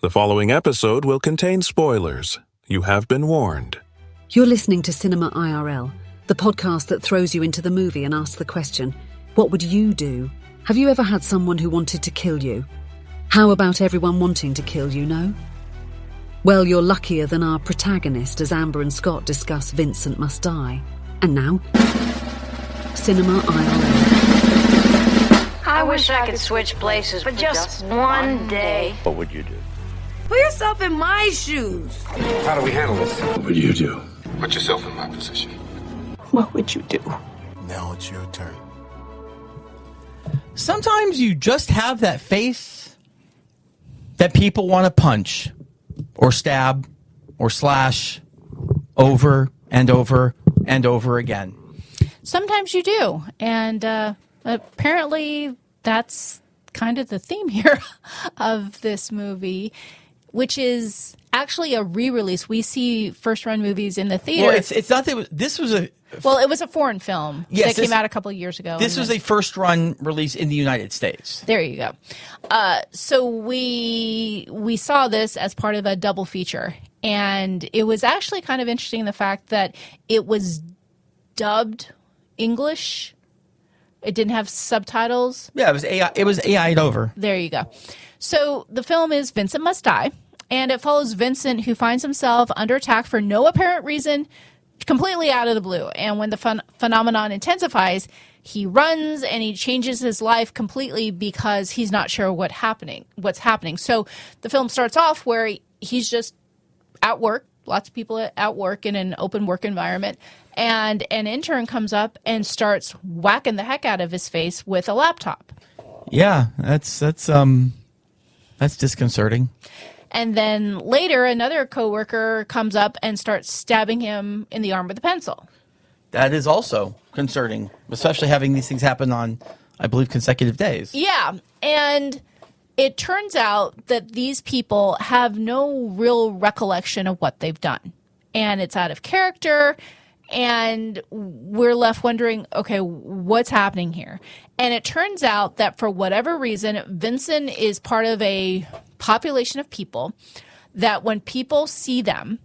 The following episode will contain spoilers. You have been warned. You're listening to Cinema IRL, the podcast that throws you into the movie and asks the question, what would you do? Have you ever had someone who wanted to kill you? How about everyone wanting to kill you, no? Well, you're luckier than our protagonist as Amber and Scott discuss Vincent Must Die. And now, Cinema IRL. I wish I could switch places for just one day. What would you do? Put yourself in my shoes. How do we handle this? What would you do? Put yourself in my position. What would you do? Now it's your turn. Sometimes you just have that face that people want to punch or stab or slash over and over and over again. Sometimes you do. And apparently that's kind of the theme here of this movie, which is actually a re-release. We see first-run movies in the theater. Well, it's not that this was a... Well, it was a foreign film that came out a couple of years ago. This was a first-run release in the United States. There you go. So we saw this as part of a double feature, and it was actually kind of interesting the fact that it was dubbed English. It didn't have subtitles. Yeah, it was AI'd over. There you go. So the film is Vincent Must Die, and it follows Vincent, who finds himself under attack for no apparent reason, completely out of the blue. And when the phenomenon intensifies, he runs and he changes his life completely because he's not sure what's happening. So the film starts off where he's just at work, lots of people at work in an open work environment, and an intern comes up and starts whacking the heck out of his face with a laptop. Yeah, that's disconcerting. And then later, another coworker comes up and starts stabbing him in the arm with a pencil. That is also concerning, especially having these things happen on, I believe, consecutive days. Yeah, and it turns out that these people have no real recollection of what they've done. And it's out of character, and we're left wondering, okay, what's happening here? And it turns out that for whatever reason, Vincent is part of a population of people that when people see them,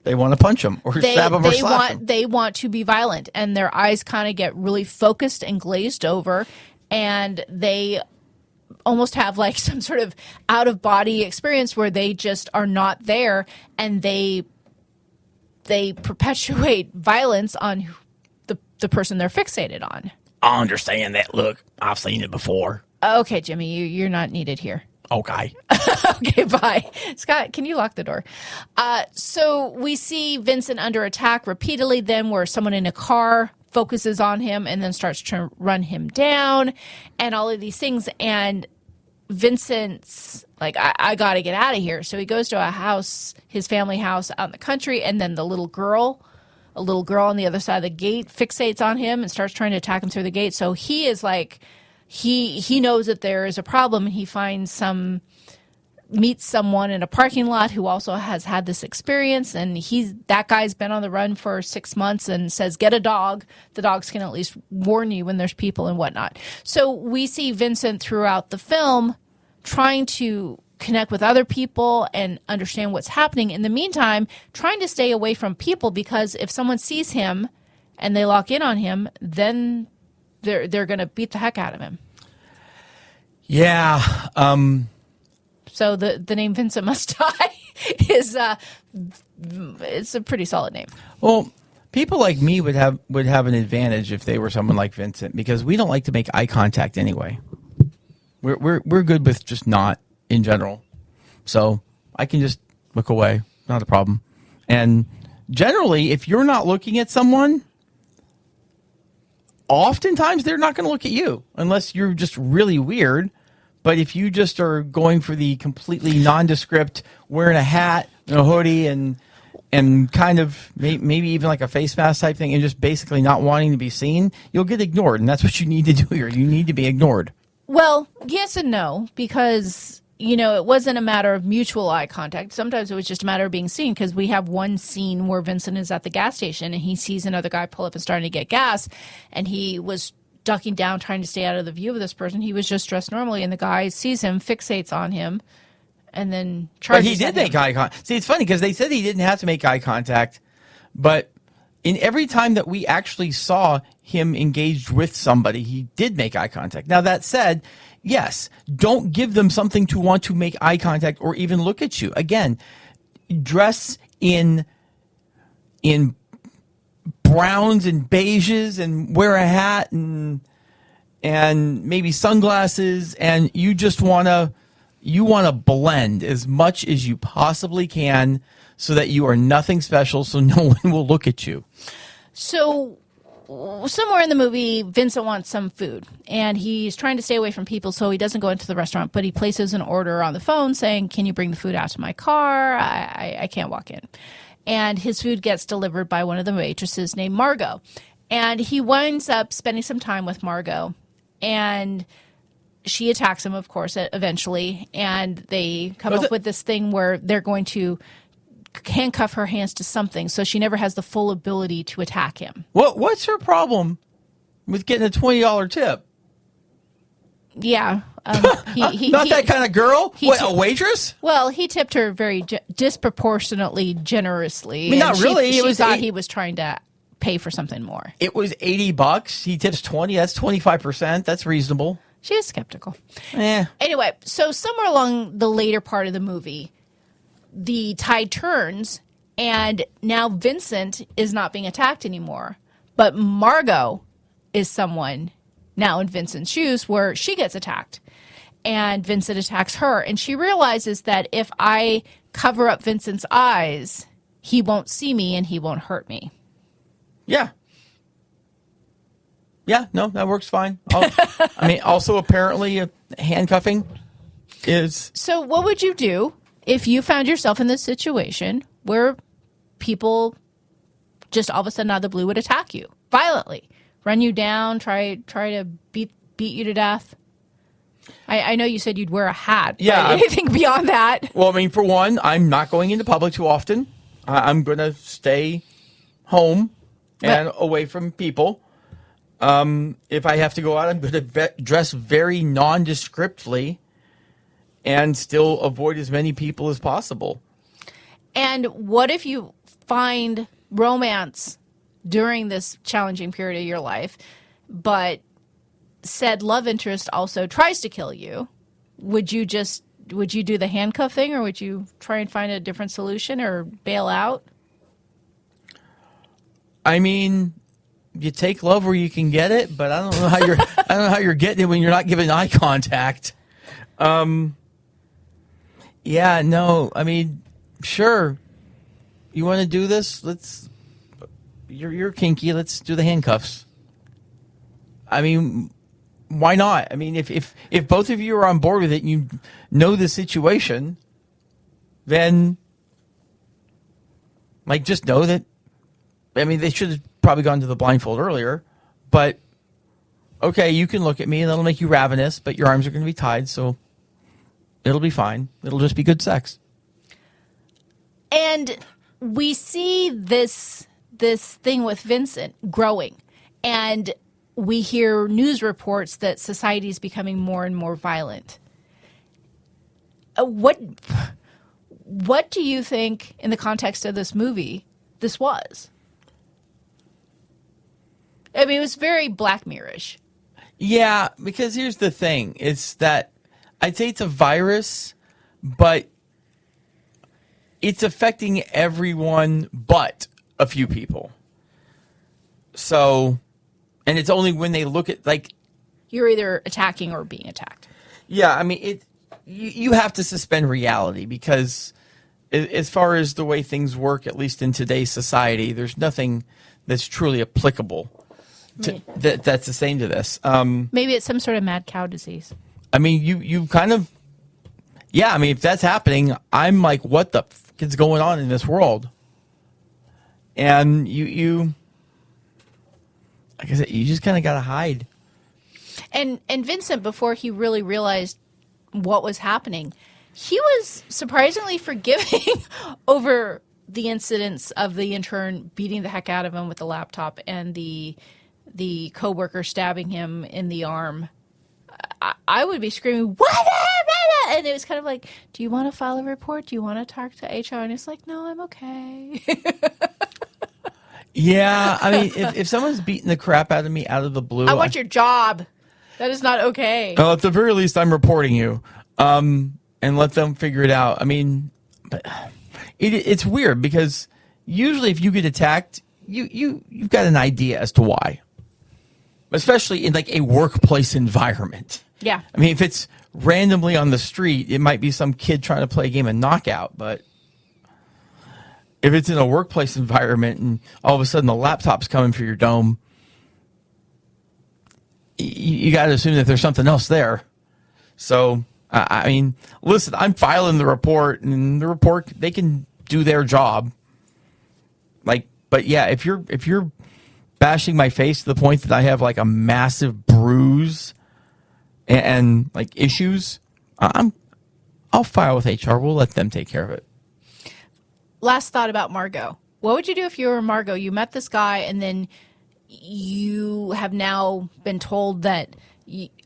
they want to punch them or stab them or slap them. They want to be violent, and their eyes kind of get really focused and glazed over, and they almost have like some sort of out-of-body experience where they just are not there, and they perpetuate violence on the person they're fixated on. I understand that look. I've seen it before. Okay, Jimmy, you're not needed here. Okay. Okay, bye. Scott, can you lock the door? So we see Vincent under attack repeatedly, then where someone in a car focuses on him and then starts to run him down and all of these things. And Vincent's like, I got to get out of here. So he goes to a house, his family house out in the country, and then a little girl on the other side of the gate fixates on him and starts trying to attack him through the gate. So he is like, he knows that there is a problem, and he meets someone in a parking lot who also has had this experience, and that guy's been on the run for 6 months and says, get a dog. The dogs can at least warn you when there's people and whatnot. So we see Vincent throughout the film trying to connect with other people and understand what's happening. In the meantime, trying to stay away from people, because if someone sees him and they lock in on him, then they're going to beat the heck out of him. Yeah. So the name Vincent Must Die is it's a pretty solid name. Well, people like me would have an advantage if they were someone like Vincent, because we don't like to make eye contact anyway. We're good with just not in general. So I can just look away, not a problem. And generally, if you're not looking at someone, oftentimes they're not going to look at you unless you're just really weird. But if you just are going for the completely nondescript, wearing a hat and a hoodie and kind of maybe even like a face mask type thing, and just basically not wanting to be seen, you'll get ignored. And that's what you need to do here. You need to be ignored. Well, yes and no, because, it wasn't a matter of mutual eye contact. Sometimes it was just a matter of being seen, because we have one scene where Vincent is at the gas station and he sees another guy pull up and starting to get gas, and he was ducking down, trying to stay out of the view of this person. He was just dressed normally, and the guy sees him, fixates on him, and then But charges. he did at make him. eye contact. See, it's funny because they said he didn't have to make eye contact, but in every time that we actually saw him engaged with somebody, he did make eye contact. Now, that said, yes, don't give them something to want to make eye contact or even look at you. Again, dress in browns and beiges and wear a hat and maybe sunglasses, and you just want to blend as much as you possibly can so that you are nothing special, so no one will look at you. So somewhere in the movie, Vincent wants some food, and he's trying to stay away from people, so he doesn't go into the restaurant, but he places an order on the phone saying, can you bring the food out to my car? I can't walk in. And his food gets delivered by one of the waitresses named Margot. And he winds up spending some time with Margot, and she attacks him, of course, eventually, and they come up with this thing where they're going to handcuff her hands to something so she never has the full ability to attack him. What's her problem with getting a $20 tip? Yeah. He Not that kind of girl? What, a ti- waitress? Well, he tipped her very disproportionately generously. I mean, not and really. She It was thought he was trying to pay for something more. It was $80. He tips 20. That's 25%. That's reasonable. She is skeptical. Eh. Anyway, so somewhere along the later part of the movie, the tide turns, and now Vincent is not being attacked anymore. But Margot is someone now in Vincent's shoes where she gets attacked. And Vincent attacks her. And she realizes that if I cover up Vincent's eyes, he won't see me and he won't hurt me. Yeah. Yeah, no, that works fine. I mean, also apparently handcuffing is... So what would you do if you found yourself in this situation where people just all of a sudden out of the blue would attack you violently, run you down, try to beat you to death? I know you said you'd wear a hat. Yeah. But anything beyond that? Well, I mean, for one, I'm not going into public too often. I'm going to stay home and away from people. If I have to go out, I'm going to dress very nondescriptly and still avoid as many people as possible. And what if you find romance during this challenging period of your life, but said love interest also tries to kill you? Would you do the handcuff thing, or would you try and find a different solution or bail out? I mean, you take love where you can get it, but I don't know how you're getting it when you're not giving eye contact. Yeah, no. I mean, sure. You want to do this? You're kinky. Let's do the handcuffs. I mean, why not? I mean, if both of you are on board with it and you know the situation, then just know that. I mean, they should have probably gone to the blindfold earlier, but okay, you can look at me and that'll make you ravenous, but your arms are going to be tied, so it'll be fine. It'll just be good sex. And we see this thing with Vincent growing, and we hear news reports that society is becoming more and more violent. What do you think, in the context of this movie, this was? I mean, it was very Black Mirror-ish. Yeah, because here's the thing. It's that I'd say it's a virus, but it's affecting everyone but a few people. So, and it's only when they look at, You're either attacking or being attacked. Yeah, I mean, you have to suspend reality because as far as the way things work, at least in today's society, there's nothing that's truly applicable that's the same to this. Maybe it's some sort of mad cow disease. I mean, you kind of, yeah, I mean, if that's happening, I'm like, what the f is going on in this world? And you like I said, you just kind of got to hide. And Vincent, before he really realized what was happening, he was surprisingly forgiving over the incidents of the intern beating the heck out of him with the laptop and the coworker stabbing him in the arm. I would be screaming, "What happened And it was kind of like, do you want to file a report? Do you want to talk to HR? And it's like, no, I'm okay. Yeah, I mean, if someone's beating the crap out of me out of the blue, I want your job. That is not okay. Well, at the very least, I'm reporting you, and let them figure it out. I mean, but it's weird because usually if you get attacked, you've got an idea as to why, especially in like a workplace environment. Yeah. I mean, if it's randomly on the street, it might be some kid trying to play a game of knockout, but if it's in a workplace environment and all of a sudden the laptop's coming for your dome, you got to assume that there's something else there. So, I mean, listen, I'm filing the report, and the report, they can do their job. Like, but yeah, if you're bashing my face to the point that I have like a massive bruise and like issues, I'll file with HR. We'll let them take care of it. Last thought about Margot. What would you do if you were Margot? You met this guy, and then you have now been told that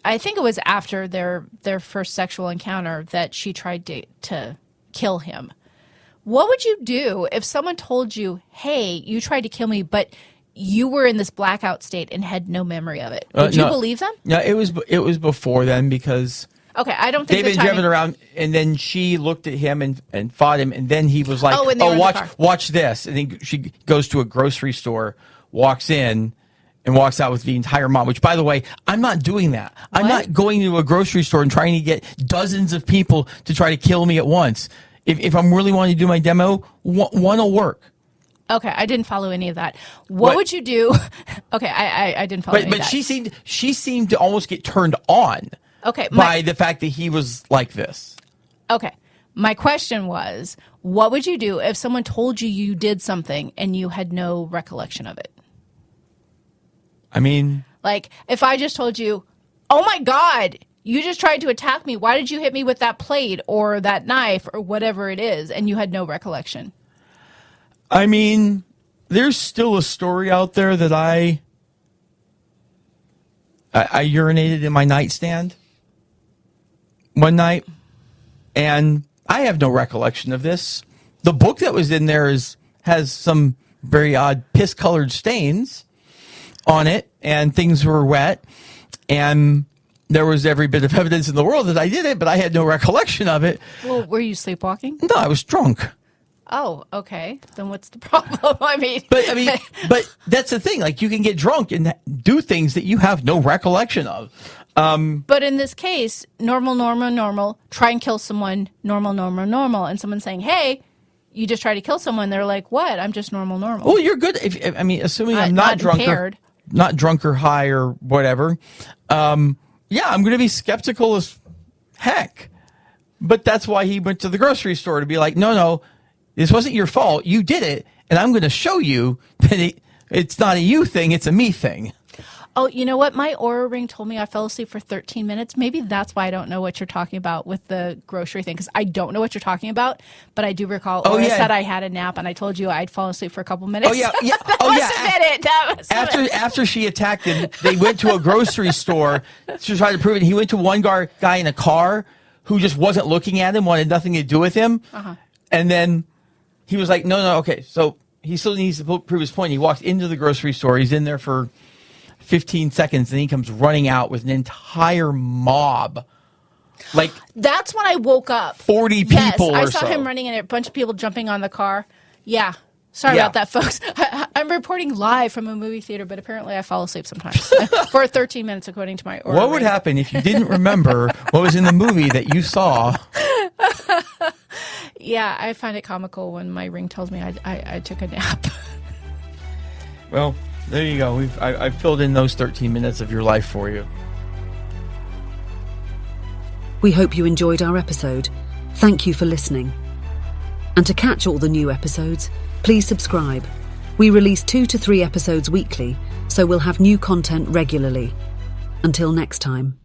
I think it was after their first sexual encounter that she tried to kill him. What would you do if someone told you, hey, you tried to kill me, but you were in this blackout state and had no memory of it? Would you believe them? No, it was before then because okay, I don't think they've been driving around, and then she looked at him and fought him, and then he was like, watch this. And then she goes to a grocery store, walks in, and walks out with the entire mob, which, by the way, I'm not doing that. I'm not going to a grocery store and trying to get dozens of people to try to kill me at once. If I'm really wanting to do my demo, one will work. Okay, I didn't follow any of that. What would you do? Okay, I didn't follow any of that. But she seemed to almost get turned on by the fact that he was like this. Okay. My question was, what would you do if someone told you did something and you had no recollection of it? I mean, like, if I just told you, oh my God, you just tried to attack me. Why did you hit me with that plate or that knife or whatever it is? And you had no recollection. I mean, there's still a story out there that I urinated in my nightstand one night, and I have no recollection of this. The book that was in there has some very odd piss-colored stains on it, and things were wet, and there was every bit of evidence in the world that I did it, but I had no recollection of it. Well, were you sleepwalking? No, I was drunk. Oh, okay. Then what's the problem? But that's the thing. Like, you can get drunk and do things that you have no recollection of. But in this case, normal, try and kill someone, normal. And someone saying, hey, you just tried to kill someone. They're like, what? I'm just normal. Well, you're good. Assuming I'm not drunk or high or whatever. Yeah, I'm going to be skeptical as heck. But that's why he went to the grocery store to be like, no, this wasn't your fault. You did it. And I'm going to show you that it's not a you thing. It's a me thing. Oh, you know what? My Oura Ring told me I fell asleep for 13 minutes. Maybe that's why I don't know what you're talking about with the grocery thing, because I don't know what you're talking about, but I do recall Oura said I had a nap, and I told you I'd fallen asleep for a couple minutes. After she attacked him, they went to a grocery store to try to prove it. He went to one guy in a car who just wasn't looking at him, wanted nothing to do with him, and then he was like, no, okay, so he still needs to prove his point. He walks into the grocery store. He's in there for 15 seconds, and he comes running out with an entire mob. Like, that's when I woke up. 40 people I saw him running and a bunch of people jumping on the car. Yeah. Sorry about that, folks. I'm reporting live from a movie theater, but apparently I fall asleep sometimes for 13 minutes, according to my Oura What would happen if you didn't remember what was in the movie that you saw? Yeah, I find it comical when my ring tells me I took a nap. Well, there you go. I filled in those 13 minutes of your life for you. We hope you enjoyed our episode. Thank you for listening. And to catch all the new episodes, please subscribe. We release 2 to 3 episodes weekly, so we'll have new content regularly. Until next time.